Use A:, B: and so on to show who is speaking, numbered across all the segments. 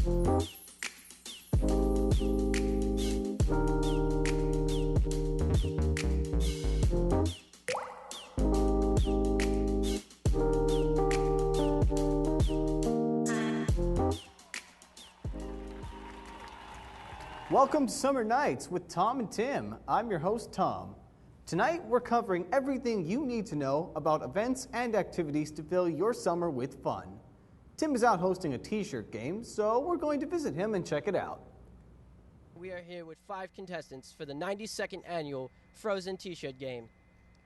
A: Welcome to Summer Nights with Tom and Tim. I'm your host, Tom. Tonight, we're covering everything you need to know about events and activities to fill your summer with fun. Tim is out hosting a t-shirt game, so we're going to visit him and check it out.
B: We are here with 5 contestants for the 92nd annual Frozen t-shirt game.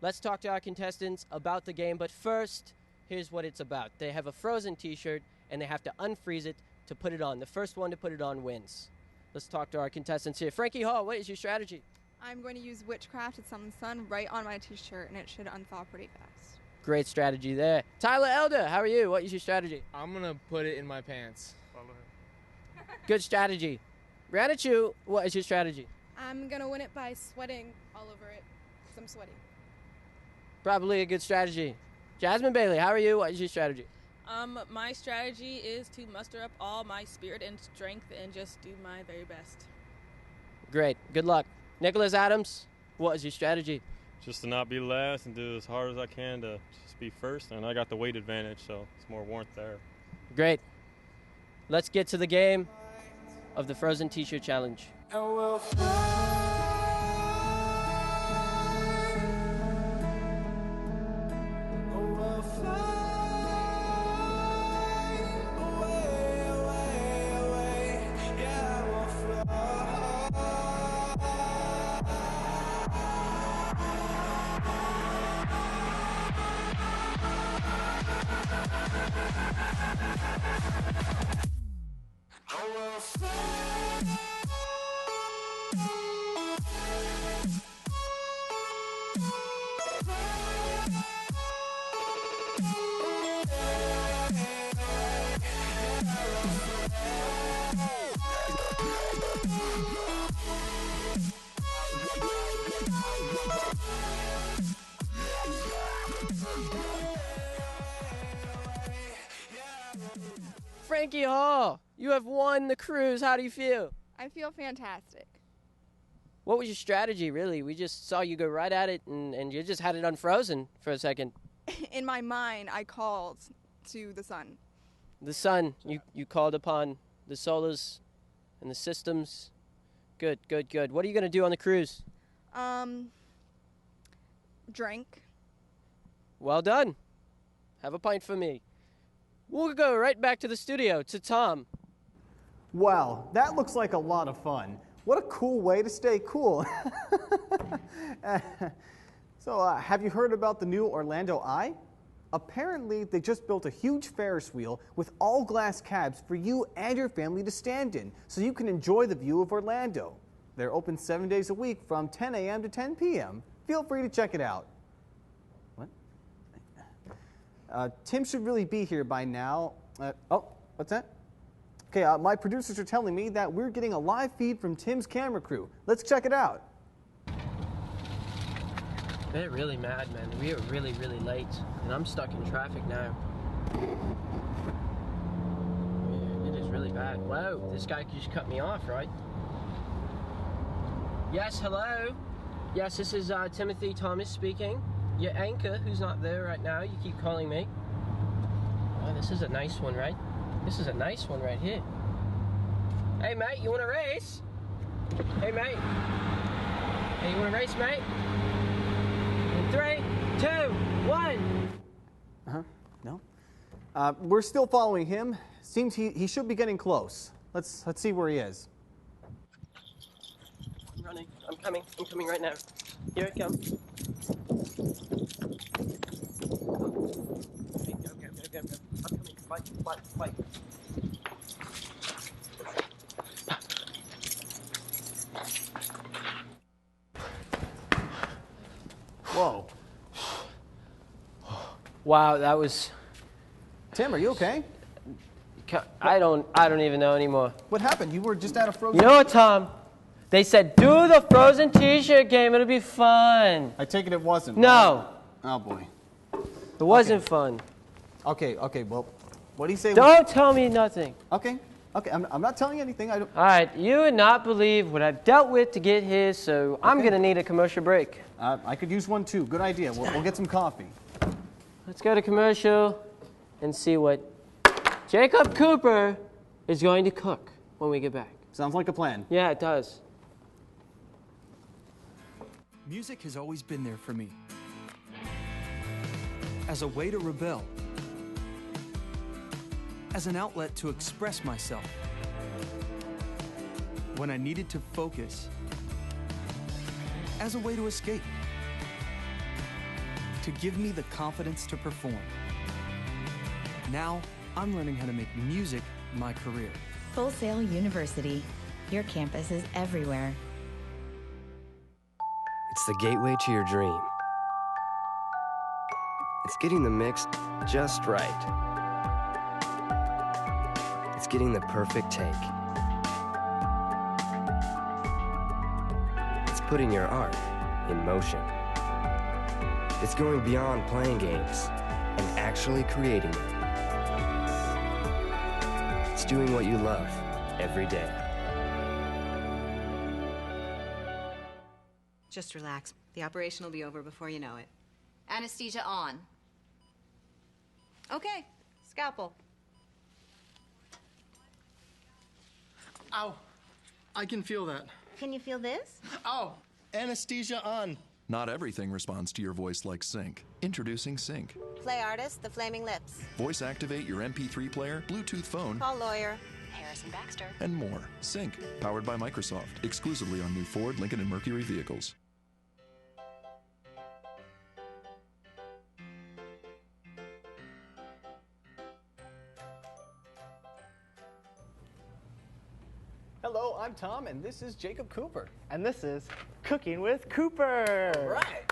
B: Let's talk to our contestants about the game, but first, here's what it's about. They have a Frozen t-shirt, and they have to unfreeze it to put it on. The first one to put it on wins. Let's talk to our contestants here. Frankie Hall, what is your strategy?
C: I'm going to use Witchcraft to summon the sun right on my t-shirt, and it should unthaw pretty fast.
B: Great strategy there. Tyler Elder, how are you? What is your strategy?
D: I'm going to put it in my pants.
B: Good strategy. Brianna Chu, what is your strategy?
E: I'm going to win it by sweating all over it, because I'm sweaty.
B: Probably a good strategy. Jasmine Bailey, how are you? What is your strategy?
F: My strategy is to muster up all my spirit and strength and just do my very best.
B: Great. Good luck. Nicholas Adams, what is your strategy?
G: Just to not be last and do as hard as I can to just be first. And I got the weight advantage, so it's more warmth there.
B: Great. Let's get to the game of the Frozen T-shirt challenge. Frankie Hall, you have won the cruise. How do you feel?
C: I feel fantastic.
B: What was your strategy, really? We just saw you go right at it, and you just had it unfrozen for a second.
C: In my mind, I called to the sun.
B: The sun. You called upon the solars and the systems. Good, good, good. What are you going to do on the cruise?
C: Drink.
B: Well done. Have a pint for me. We'll go right back to the studio, to Tom.
A: Wow, that looks like a lot of fun. What a cool way to stay cool. So, have you heard about the new Orlando Eye? Apparently, they just built a huge Ferris wheel with all glass cabs for you and your family to stand in, so you can enjoy the view of Orlando. They're open 7 days a week from 10 a.m. to 10 p.m. Feel free to check it out. What? Tim should really be here by now. Oh, what's that? Okay, my producers are telling me that we're getting a live feed from Tim's camera crew. Let's check it out.
B: They're really mad, man. We are really, really late, and I'm stuck in traffic now. It is really bad. Whoa, this guy just cut me off, right? Yes, hello? Yes, this is Timothy Thomas speaking. Your anchor, who's not there right now, you keep calling me. Oh, this is a nice one, right? This is a nice one right here. Hey, mate, you want to race? Hey, mate. Hey, you want to race, mate? In 3, 2, 1.
A: No. We're still following him. Seems he should be getting close. Let's see where he is.
B: I'm running. I'm coming right now. Here it comes. Okay, go. I'm coming. Fight.
A: Whoa.
B: Wow, that was...
A: Tim, are you okay?
B: I don't even know anymore.
A: What happened? You were just at a Frozen...
B: You know what, Tom? They said, do the Frozen t-shirt game. It'll be fun.
A: I take it wasn't.
B: No.
A: Oh, boy.
B: It wasn't fun.
A: Okay, well, what do you say?
B: Don't tell me nothing.
A: Okay. Okay, I'm not telling you anything. I don't.
B: All right, you would not believe what I've dealt with to get here, so I'm going to need a commercial break.
A: I could use one too. Good idea. We'll get some coffee.
B: Let's go to commercial and see what Jacob Cooper is going to cook when we get back.
A: Sounds like a plan.
B: Yeah, it does.
H: Music has always been there for me. As a way to rebel. As an outlet to express myself. When I needed to focus. As a way to escape. To give me the confidence to perform. Now, I'm learning how to make music my career.
I: Full Sail University. Your campus is everywhere.
J: It's the gateway to your dream. It's getting the mix just right. It's getting the perfect take. It's putting your art in motion. It's going beyond playing games and actually creating them. It's doing what you love every day.
K: Just relax. The operation will be over before you know it.
L: Anesthesia on.
K: Okay, scalpel.
M: Ow. I can feel that.
L: Can you feel this?
M: Ow. Anesthesia on.
N: Not everything responds to your voice like Sync. Introducing Sync.
L: Play artist, the Flaming Lips.
N: Voice activate your MP3 player, Bluetooth phone,
L: Call lawyer. Harrison Baxter.
N: and more. Sync, powered by Microsoft. Exclusively on new Ford, Lincoln, and Mercury vehicles.
A: Hello, I'm Tom, and this is Jacob Cooper.
O: And this is Cooking with Cooper.
A: All right.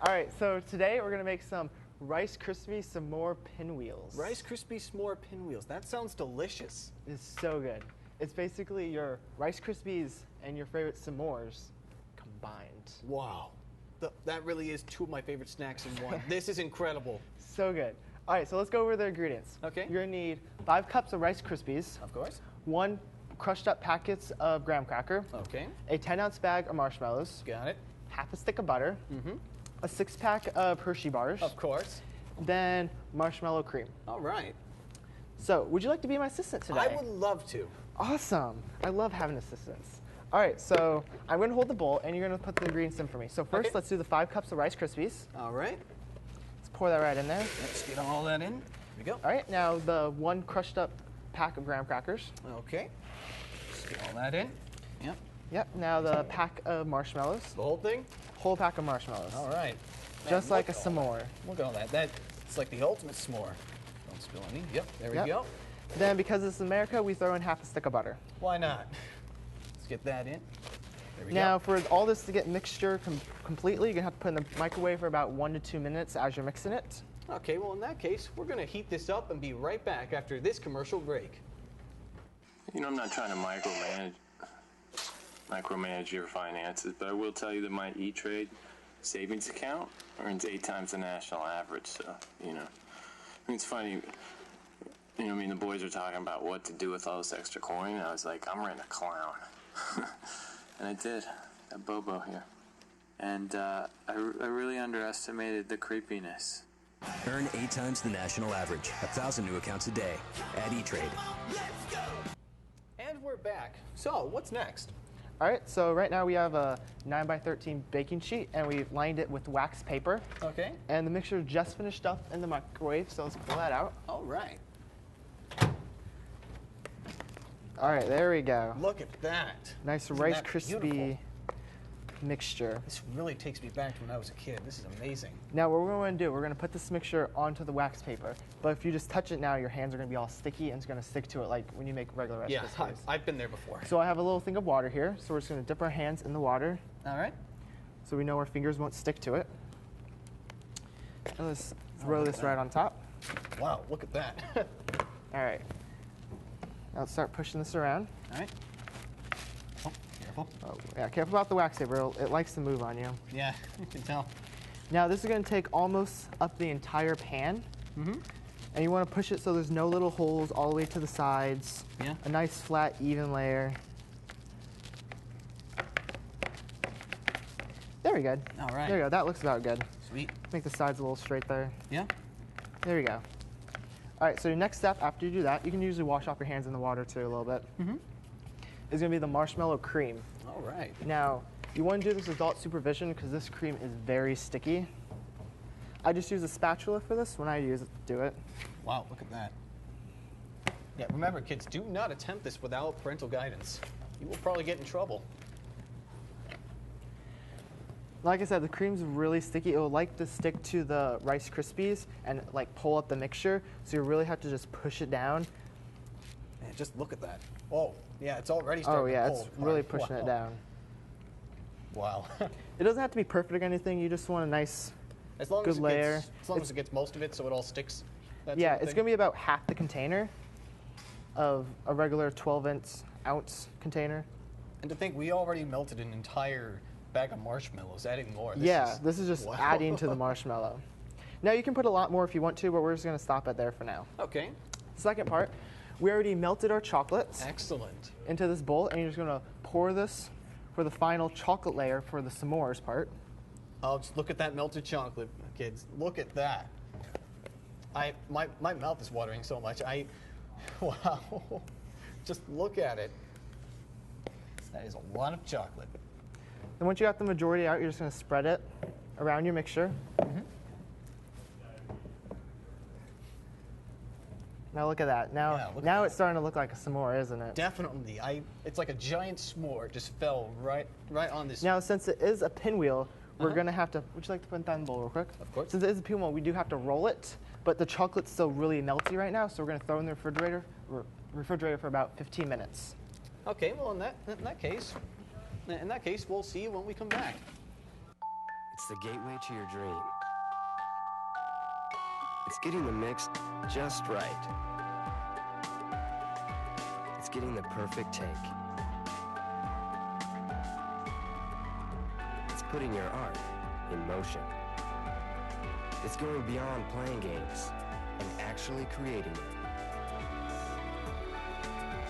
O: All right, so today we're gonna make some Rice Krispie S'more pinwheels.
A: Rice Krispie S'more pinwheels. That sounds delicious.
O: It's so good. It's basically your Rice Krispies and your favorite s'mores combined.
A: Wow. That really is two of my favorite snacks in one. This is incredible.
O: So good. All right, so let's go over the ingredients.
A: Okay.
O: You're gonna need 5 cups of Rice Krispies.
A: Of course.
O: 1 crushed up packets of graham cracker.
A: Okay.
O: A 10-ounce bag of marshmallows.
A: Got it.
O: Half a stick of butter.
A: Mm-hmm.
O: A 6-pack of Hershey bars.
A: Of course.
O: Then marshmallow cream.
A: All right.
O: So, would you like to be my assistant today?
A: I would love to.
O: Awesome. I love having assistants. All right, so I'm going to hold the bowl, and you're going to put the ingredients in for me. So first, let's do the 5 cups of Rice Krispies.
A: All right.
O: Let's pour that right in there.
A: Let's get all that in. Here we go.
O: All right, now the 1 crushed up pack of graham crackers.
A: Okay. Let's get all that in. Yep.
O: Yep, now the pack of marshmallows.
A: The whole thing?
O: Whole pack of marshmallows.
A: All right.
O: Just like a s'more.
A: Look at all that. It's like the ultimate s'more. Don't spill any. Yep, there we go.
O: Then, because it's America, we throw in half a stick of butter.
A: Why not? Let's get that in. There we
O: now,
A: go.
O: for all this to get mixture completely, you're going to have to put it in the microwave for about 1 to 2 minutes as you're mixing it.
A: Okay, well, in that case, we're going to heat this up and be right back after this commercial break.
P: You know, I'm not trying to micromanage your finances, but I will tell you that my E-Trade savings account earns 8 times the national average. So, you know, I mean, it's funny. You know, I mean, the boys are talking about what to do with all this extra coin. And I was like, I'm renting a clown. And I did. That Bobo here. And I really underestimated the creepiness.
Q: Earn 8 times the national average. 1,000 new accounts a day at E-Trade.
A: And we're back. So, what's next?
O: All right, so right now we have a 9x13 baking sheet, and we've lined it with wax paper.
A: Okay.
O: And the mixture just finished up in the microwave, so let's pull that out.
A: All right.
O: All right, there we go.
A: Look at that.
O: Nice
A: Isn't
O: Rice
A: that
O: Krispie
A: beautiful?
O: Mixture.
A: This really takes me back to when I was a kid. This is amazing.
O: Now what we're going to do, we're going to put this mixture onto the wax paper. But if you just touch it now, your hands are going to be all sticky and it's going to stick to it like when you make regular Rice Krispies.
A: I've been there before.
O: So I have a little thing of water here. So we're just going to dip our hands in the water.
A: All right.
O: So we know our fingers won't stick to it. And let's throw this right on top.
A: Wow, look at that.
O: All right. Now let's start pushing this around.
A: All right. Oh, careful.
O: Oh, yeah, careful about the wax paper. It likes to move on you.
A: Yeah, you can tell.
O: Now this is going to take almost up the entire pan.
A: Mm-hmm.
O: And you want to push it so there's no little holes all the way to the sides.
A: Yeah.
O: A nice, flat, even layer. Very good.
A: All right.
O: There you go. That looks about good.
A: Sweet.
O: Make the sides a little straight there.
A: Yeah.
O: There you go. All right, so your next step after you do that, you can usually wash off your hands in the water too a little bit. Is going to be the marshmallow cream.
A: All right.
O: Now, you want to do this with adult supervision because this cream is very sticky. I just use a spatula for this when I do it.
A: Wow, look at that. Yeah, remember kids, do not attempt this without parental guidance. You will probably get in trouble.
O: Like I said, the cream's really sticky. It will like to stick to the Rice Krispies and like pull up the mixture. So you really have to just push it down.
A: Man, just look at that. Oh, yeah, it's already starting
O: Oh yeah,
A: to pull
O: it's really
A: apart.
O: pushing
A: Wow.
O: it down.
A: Wow.
O: It doesn't have to be perfect or anything. You just want a nice,
A: As long
O: good
A: as it
O: layer.
A: Gets, as long as it gets most of it so it all sticks. That
O: Yeah,
A: sort of
O: it's
A: thing.
O: going to be about half the container of a regular 12-ounce container.
A: And to think we already melted an entire bag of marshmallows, adding more.
O: This is just
A: wow.
O: adding to the marshmallow. Now you can put a lot more if you want to, but we're just going to stop it there for now.
A: Okay.
O: Second part, we already melted our chocolates.
A: Excellent.
O: Into this bowl, and you're just going to pour this for the final chocolate layer for the s'mores part.
A: Oh, just look at that melted chocolate, kids. Look at that. My mouth is watering so much. Wow. Just look at it. That is a lot of chocolate.
O: Then once you got the majority out, you're just going to spread it around your mixture. Now look at that. Now it's starting to look like a s'more, isn't it?
A: Definitely. It's like a giant s'more just fell right on this.
O: Now, since it is a pinwheel, we're going to have to, would you like to put that in the bowl real quick?
A: Of course.
O: Since it is a pinwheel, we do have to roll it, but the chocolate's still really melty right now, so we're going to throw it in the refrigerator for about 15 minutes.
A: Okay, well in that case, we'll see you when we come back.
J: It's the gateway to your dream. It's getting the mix just right. It's getting the perfect take. It's putting your art in motion. It's going beyond playing games and actually creating it.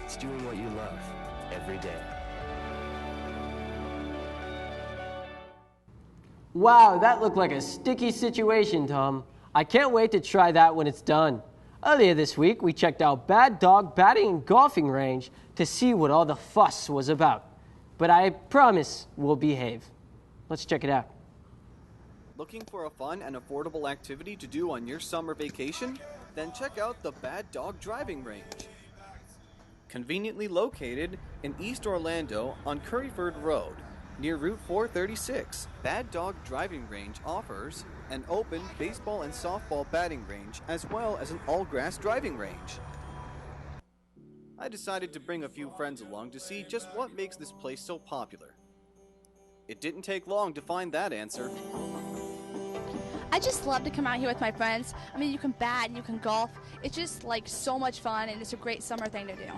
J: It's doing what you love every day.
B: Wow, that looked like a sticky situation, Tom. I can't wait to try that when it's done. Earlier this week, we checked out Bad Dog Batting and Golfing Range to see what all the fuss was about. But I promise we'll behave. Let's check it out.
R: Looking for a fun and affordable activity to do on your summer vacation? Then check out the Bad Dog Driving Range. Conveniently located in East Orlando on Curryford Road, near Route 436, Bad Dog Driving Range offers an open baseball and softball batting range as well as an all-grass driving range. I decided to bring a few friends along to see just what makes this place so popular. It didn't take long to find that answer.
E: I just love to come out here with my friends. I mean, you can bat and you can golf. It's just like so much fun, and it's a great summer thing to do.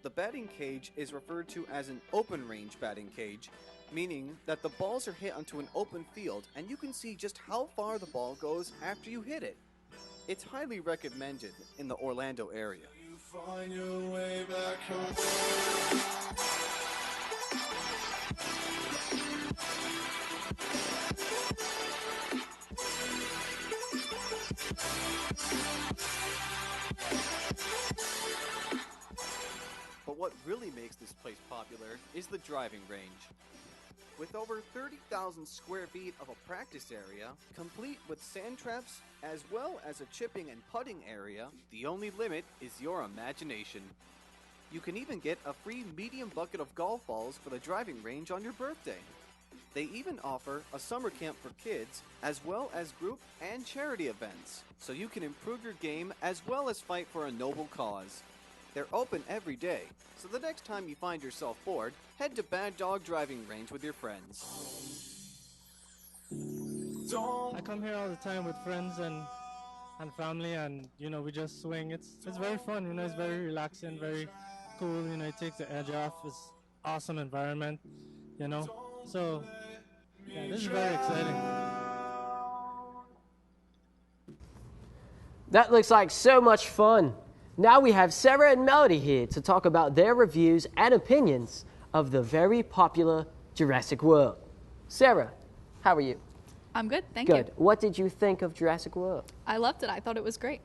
R: The batting cage is referred to as an open range batting cage, meaning that the balls are hit onto an open field and you can see just how far the ball goes after you hit it. It's highly recommended in the Orlando area.
S: Find your way back home.
R: But what really makes this place popular is the driving range. With over 30,000 square feet of a practice area, complete with sand traps, as well as a chipping and putting area, the only limit is your imagination. You can even get a free medium bucket of golf balls for the driving range on your birthday. They even offer a summer camp for kids, as well as group and charity events, so you can improve your game as well as fight for a noble cause. They're open every day, so the next time you find yourself bored, head to Bad Dog Driving Range with your friends.
T: I come here all the time with friends and family, and we just swing. It's very fun, it's very relaxing, very cool, it takes the edge off. It's awesome environment, So yeah, this is very exciting.
B: That looks like so much fun. Now we have Sarah and Melody here to talk about their reviews and opinions of the very popular Jurassic World. Sarah, how are you?
U: I'm good, thank you.
B: Good. What did you think of Jurassic World?
U: I loved it. I thought it was great.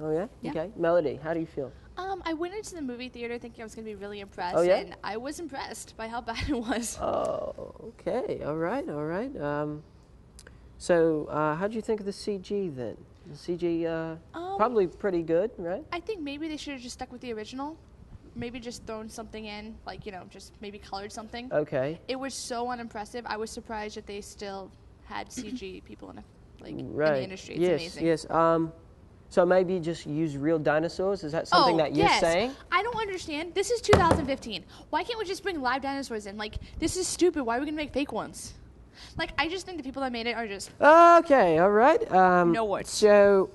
B: Oh, yeah?
U: Yeah.
B: Okay. Melody, how do you feel?
E: I went into the movie theater thinking I was going to be really impressed,
B: Oh, yeah?
E: and I was impressed by how bad it was.
B: Oh, okay. All right, all right. So, how do you think of the CG then? The CG, probably pretty good, right?
E: I think maybe they should have just stuck with the original. Maybe just thrown something in, like, you know, just maybe colored something.
B: Okay.
E: It was so unimpressive. I was surprised that they still had CG people in, in
B: Right.
E: the industry. It's
B: yes,
E: amazing.
B: yes. So maybe just use real dinosaurs? Is that something that you're
E: yes.
B: saying?
E: I don't understand. This is 2015. Why can't we just bring live dinosaurs in? Like, this is stupid. Why are we going to make fake ones? Like, I just think the people that made it are just...
B: Okay, all right.
E: No words.
B: So,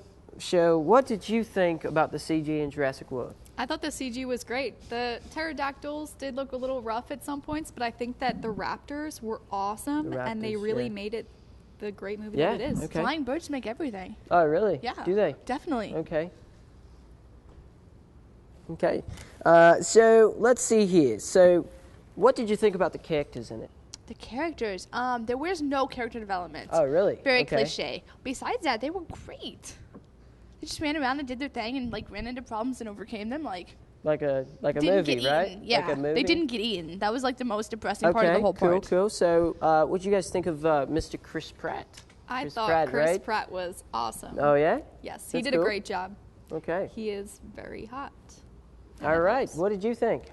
B: what did you think about the CG in Jurassic World?
U: I thought the CG was great. The pterodactyls did look a little rough at some points, but I think that the raptors were awesome,
B: The
U: and they
B: raptors,
U: really
B: yeah.
U: made it the great movie
B: Yeah,
U: that it is.
B: okay.
E: Flying birds make everything.
B: Oh, really?
E: Yeah.
B: Do they?
E: Definitely.
B: Okay. Okay. So, let's see here. So, what did you think about the characters in it?
E: The characters, there was no character development.
B: Oh, really?
E: Very
B: Okay.
E: cliche. Besides that, they were great. They just ran around and did their thing and like ran into problems and overcame them. Like
B: a
E: didn't
B: movie,
E: get
B: right?
E: eaten. Yeah,
B: Like a movie?
E: they didn't get eaten. That was like the most depressing part of the whole
B: cool,
E: part.
B: cool. So, what do you guys think of Mr. Chris Pratt?
U: I
B: Chris
U: thought
B: Pratt,
U: Chris
B: right?
U: Pratt was awesome.
B: Oh, yeah?
U: Yes, he
B: That's
U: did
B: cool.
U: a great job.
B: Okay.
U: He is very hot.
B: All right. What did you think?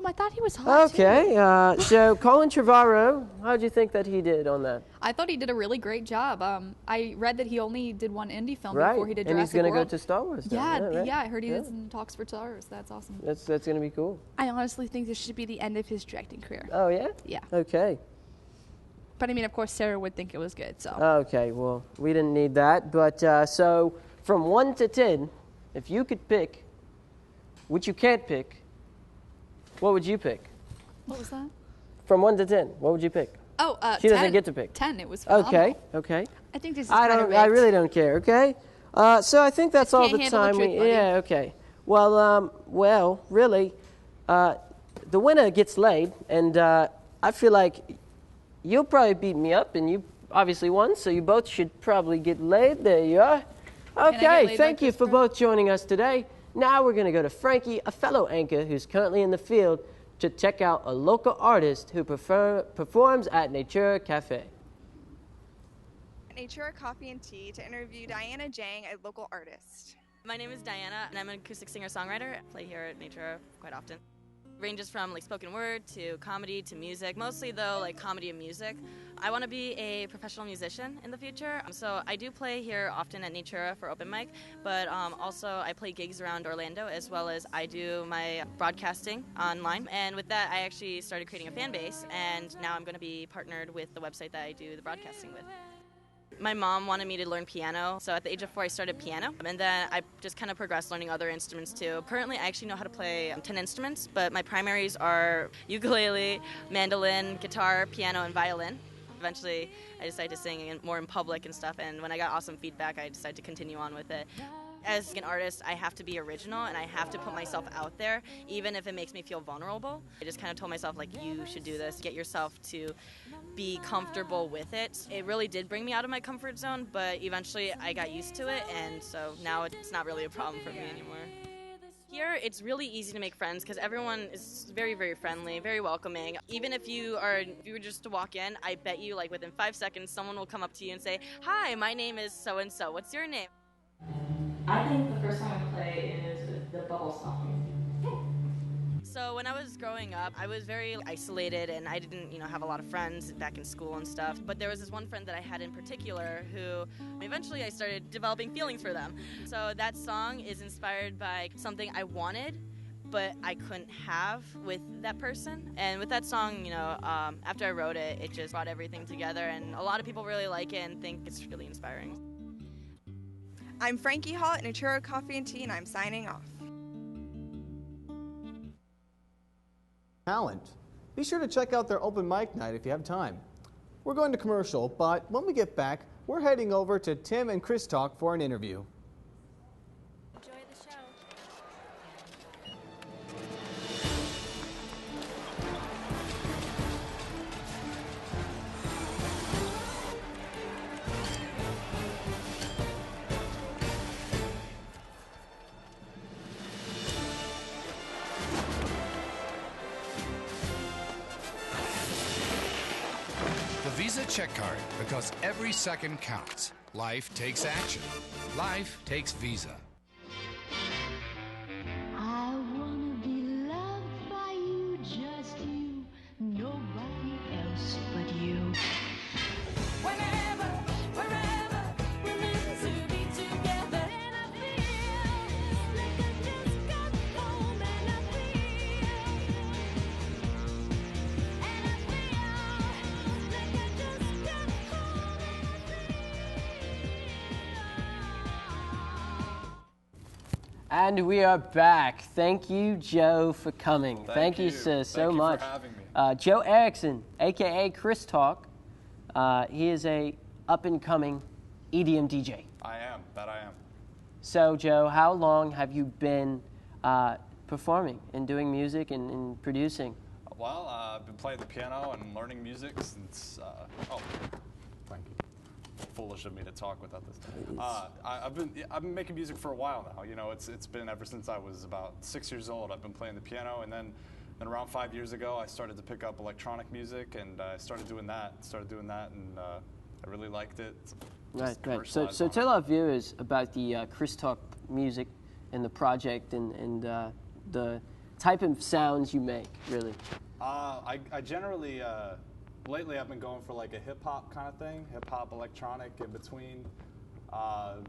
E: I thought he was hot
B: Okay. So, Colin Trevorrow, how did you think that he did on that?
U: I thought he did a really great job. I read that he only did one indie film
B: Right.
U: before he did
B: And he's
U: Jurassic
B: gonna go
U: World.
B: to Star Wars then,
U: Yeah,
B: yeah, right?
U: yeah, I heard he
B: Yeah.
U: is in talks for Star Wars. That's awesome.
B: That's going to be cool.
E: I honestly think this should be the end of his directing career.
B: Oh, yeah?
E: Yeah.
B: Okay.
E: But I mean, of course, Sarah would think it was good. So.
B: Okay, well, we didn't need that. But so, from 1 to 10, if you could pick, which you can't pick, what would you pick?
U: What was that?
B: From 1 to 10, what would you pick?
U: Oh,
B: She
U: 10.
B: doesn't get to pick.
U: 10. It was
B: Okay,
U: phenomenal.
B: okay.
E: I think this is
B: I
E: kinda
B: don't. I
E: rigged.
B: really don't care. Okay. So I think that's all
E: Can't
B: the
E: handle the
B: time
E: truth,
B: we.
E: buddy.
B: Yeah. Okay. Well, really, the winner gets laid, and I feel like you'll probably beat me up, and you obviously won, so you both should probably get laid. There you are.
U: I get
B: Okay.
U: laid
B: Thank
U: by
B: you
U: Chris
B: for
U: Pratt?
B: both joining us today. Now we're going to go to Frankie, a fellow anchor who's currently in the field, to check out a local artist who performs at Natura Cafe.
C: Natura Coffee and Tea to interview Diana Jang, a local artist.
V: My name is Diana, and I'm an acoustic singer-songwriter. I play here at Natura quite often. Ranges from like spoken word to comedy to music, mostly though like comedy and music. I want to be a professional musician in the future, so I do play here often at Natura for open mic, but also I play gigs around Orlando as well as I do my broadcasting online. And with that, I actually started creating a fan base, and now I'm going to be partnered with the website that I do the broadcasting with. My mom wanted me to learn piano, so at the age of 4 I started piano, and then I just kind of progressed learning other instruments too. Currently I actually know how to play 10 instruments, but my primaries are ukulele, mandolin, guitar, piano, and violin. Eventually I decided to sing more in public and stuff, and when I got awesome feedback I decided to continue on with it. As an artist, I have to be original and I have to put myself out there, even if it makes me feel vulnerable. I just kind of told myself, like, you should do this, get yourself to be comfortable with it. It really did bring me out of my comfort zone, but eventually I got used to it, and so now it's not really a problem for me anymore. Here, it's really easy to make friends because everyone is very, very friendly, very welcoming. Even if you were just to walk in, I bet you, like, within 5 seconds, someone will come up to you and say, "Hi, my name is so-and-so. What's your name?"
W: I think the first song I play is the Bubble song.
V: So when I was growing up, I was very isolated and I didn't, have a lot of friends back in school and stuff. But there was this one friend that I had in particular who eventually I started developing feelings for them. So that song is inspired by something I wanted, but I couldn't have with that person. And with that song, after I wrote it, it just brought everything together. And a lot of people really like it and think it's really inspiring.
C: I'm Frankie Hall at Natura Coffee and Tea, and I'm signing off.
A: Talent. Be sure to check out their open mic night if you have time. We're going to commercial, but when we get back, we're heading over to Tim and Chris Talk for an interview.
D: Visa check card, because every second counts. Life takes action. Life takes Visa.
F: I wanna be loved by you, just you, nobody else but you. Whenever, wherever, we're meant to be together, and I feel like I just got home, and I feel like I just got home,
B: And we are back. Thank you, Joe, for coming. Thank you, sir, so
G: Thank you
B: much.
G: for having me.
B: Joe Erickson, aka Chris Talk. He is a up-and-coming EDM DJ.
G: I am. That I am.
B: So, Joe, how long have you been performing and doing music and producing?
G: Well, I've been playing the piano and learning music since. Thank you. Foolish of me to talk without this. I've been making music for a while now. You know, it's been ever since I was about 6 years old. I've been playing the piano, and then around 5 years ago, I started to pick up electronic music, and I started doing that, and I really liked it.
B: Right. So tell our viewers about the Chris Talk music and the project and the type of sounds you make, really.
G: I generally, lately I've been going for like a hip-hop kind of thing, hip-hop electronic in between.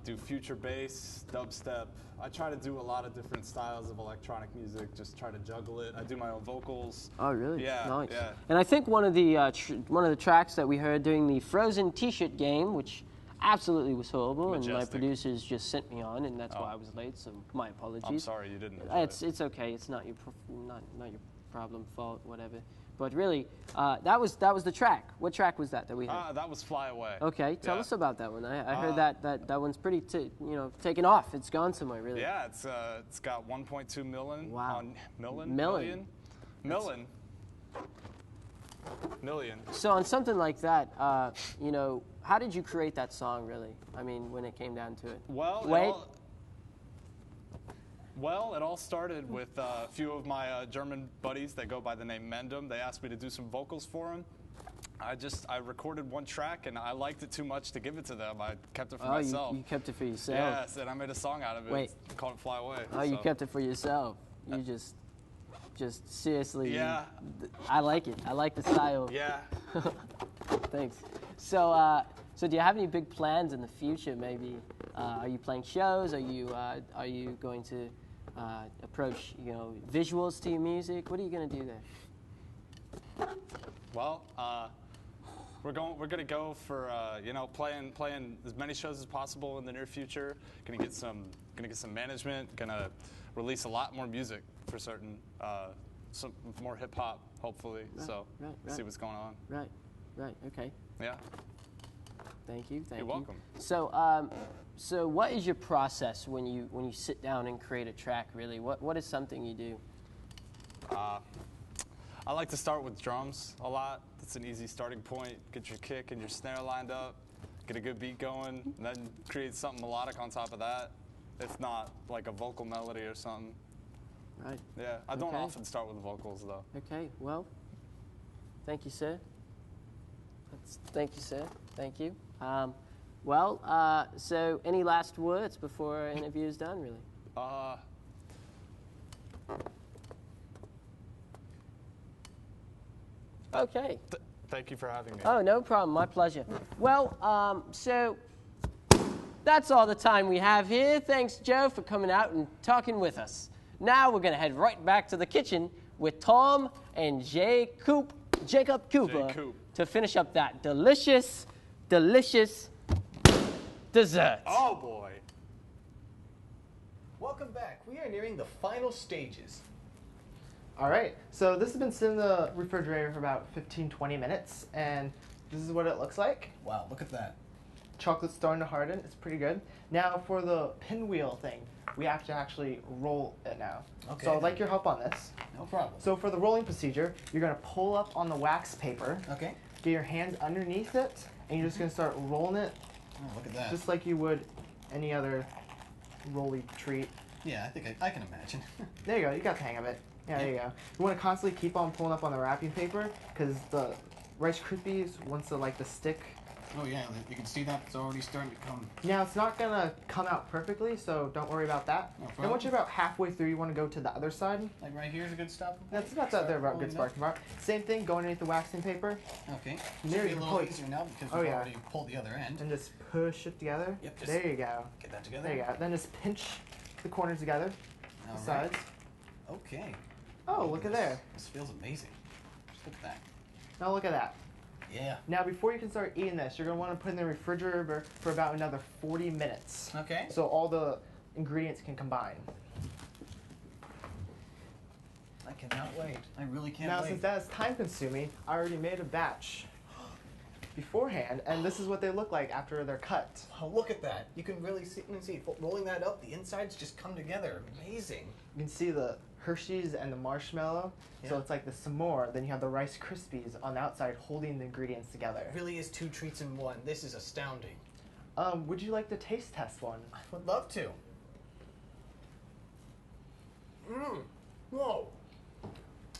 G: Do future bass, dubstep. I try to do a lot of different styles of electronic music, just try to juggle it. I do my own vocals.
B: Oh, really?
G: Yeah,
B: Nice.
G: yeah.
B: And I think one of the tracks that we heard during the Frozen T-shirt game, which absolutely was horrible, and my
G: Majestic.
B: producers just sent me on, and that's why I was late. So my apologies.
G: I'm sorry you didn't enjoy
B: It's okay. It's not your not your problem, fault, whatever. But really, that was the track. What track was that we heard?
G: That was Fly Away.
B: Okay, tell
G: Yeah.
B: us about that one. I heard that one's pretty taken off. It's gone somewhere, really.
G: Yeah, it's got 1.2 million.
B: Wow.
G: On
B: Million.
G: Million.
B: So on something like that, how did you create that song, really? I mean, when it came down to it.
G: Well, it all started with a few of my German buddies that go by the name Mendem. They asked me to do some vocals for them. I recorded one track, and I liked it too much to give it to them. I kept it for myself.
B: You kept it for yourself.
G: Yes, and I made a song out of it.
B: Wait.
G: Called it Fly Away.
B: Oh, you kept it for yourself. You just seriously.
G: Yeah.
B: I like it. I like the style.
G: Yeah.
B: Thanks. So do you have any big plans in the future? Maybe are you playing shows? Are you going to approach visuals to your music? What are you going to do there?
G: Well, we're gonna go for playing as many shows as possible in the near future. Gonna get some management. Gonna release a lot more music for certain. Some more hip hop, hopefully.
B: Right.
G: See what's going on.
B: Right. Okay.
G: Yeah.
B: Thank you.
G: You're welcome.
B: So what is your process when you sit down and create a track? Really, what is something you do?
G: I like to start with drums a lot. That's an easy starting point. Get your kick and your snare lined up, get a good beat going, and then create something melodic on top of that. It's not like a vocal melody or something.
B: Right.
G: Yeah, I don't
B: Okay.
G: often start with vocals though.
B: Okay, well, thank you, sir. Thank you, sir. Thank you. So any last words before our interview is done, really? Okay.
G: Thank you for having me.
B: Oh, no problem. My pleasure. Well, so that's all the time we have here. Thanks, Joe, for coming out and talking with us. Now we're going to head right back to the kitchen with Tom and Jacob Cooper to finish up that delicious dessert.
G: Oh, boy.
A: Welcome back. We are nearing the final stages.
O: All right, so this has been sitting in the refrigerator for about 15-20 minutes, and this is what it looks like.
A: Wow, look at that.
O: Chocolate's starting to harden. It's pretty good. Now for the pinwheel thing, we have to actually roll it now.
A: Okay.
O: So I'd like your help on this.
A: No problem.
O: So for the rolling procedure, you're going to pull up on the wax paper.
A: Okay.
O: Get your hands underneath it, and you're just going to start rolling it.
A: Oh, look at that.
O: Just like you would any other rolly treat.
A: Yeah, I think I can imagine.
O: There you go. You got the hang of it. Yeah, there you go. You want to constantly keep on pulling up on the wrapping paper because the Rice Krispies, once the stick.
A: Oh yeah, you can see that it's already starting to come.
O: Now it's not gonna come out perfectly, so don't worry about that.
A: No
O: And
A: problem.
O: once you're about halfway through, you want to go to the other side.
A: Like right here's a good stop.
O: That's about good sparking part. Same thing, go underneath the waxing paper.
A: Okay.
O: There
A: Should be
O: you
A: a
O: go.
A: little easier now because we've already pulled the other end.
O: And just push it together.
A: Yep, just
O: there you go.
A: get that together.
O: There you go. Then just pinch the corners together.
A: All
O: The
A: right.
O: sides.
A: Okay.
O: Oh, look at
A: this,
O: there.
A: This feels amazing. Just look at that.
O: Now look at that.
A: Yeah.
O: Now before you can start eating this, you're going to want to put it in the refrigerator for about another 40 minutes.
A: Okay.
O: So all the ingredients can combine.
A: I cannot wait. I really can't
O: Now
A: wait.
O: since that is time consuming, I already made a batch beforehand, and this is what they look like after they're cut.
A: Oh, look at that. You can really see, rolling that up, the insides just come together. Amazing.
O: You can see the Hershey's and the marshmallow. So
A: Yeah.
O: it's like the s'more. Then you have the Rice Krispies on the outside holding the ingredients together.
A: It really is 2 treats in one. This is astounding.
O: Would you like to taste test one?
A: I would love to. Whoa.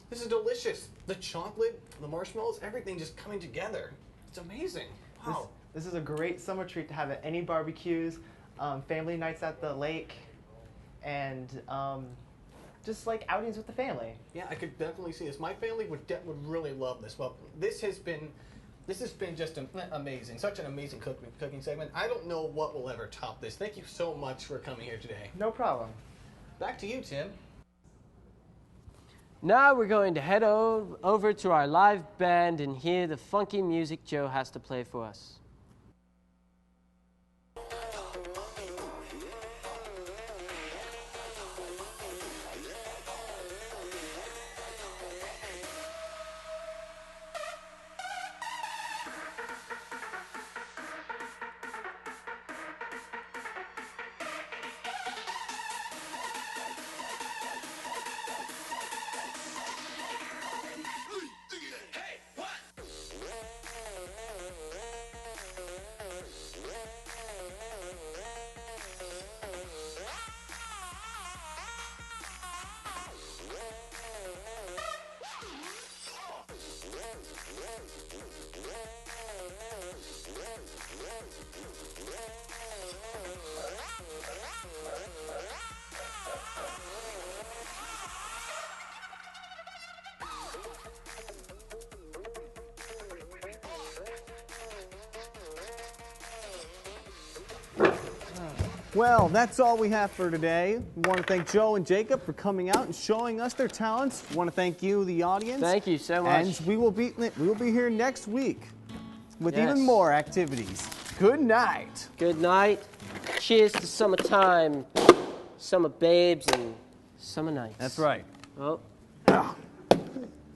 A: This is delicious. The chocolate, the marshmallows, everything just coming together. It's amazing. Wow.
O: This is a great summer treat to have at any barbecues, family nights at the lake, and just like outings with the family.
A: Yeah, I could definitely see this. My family would really love this. Well, this has been just amazing. Such an amazing cooking segment. I don't know what will ever top this. Thank you so much for coming here today.
O: No problem.
A: Back to you, Tim.
B: Now we're going to head over to our live band and hear the funky music Joe has to play for us.
A: Well, that's all we have for today. We want to thank Joe and Jacob for coming out and showing us their talents. We want to thank you, the audience.
B: Thank you so much.
A: And we will be here next week with
B: Yes.
A: even more activities. Good night.
B: Good night. Cheers to summertime, summer babes, and summer nights.
A: That's right.
B: Oh.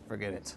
A: Forget it.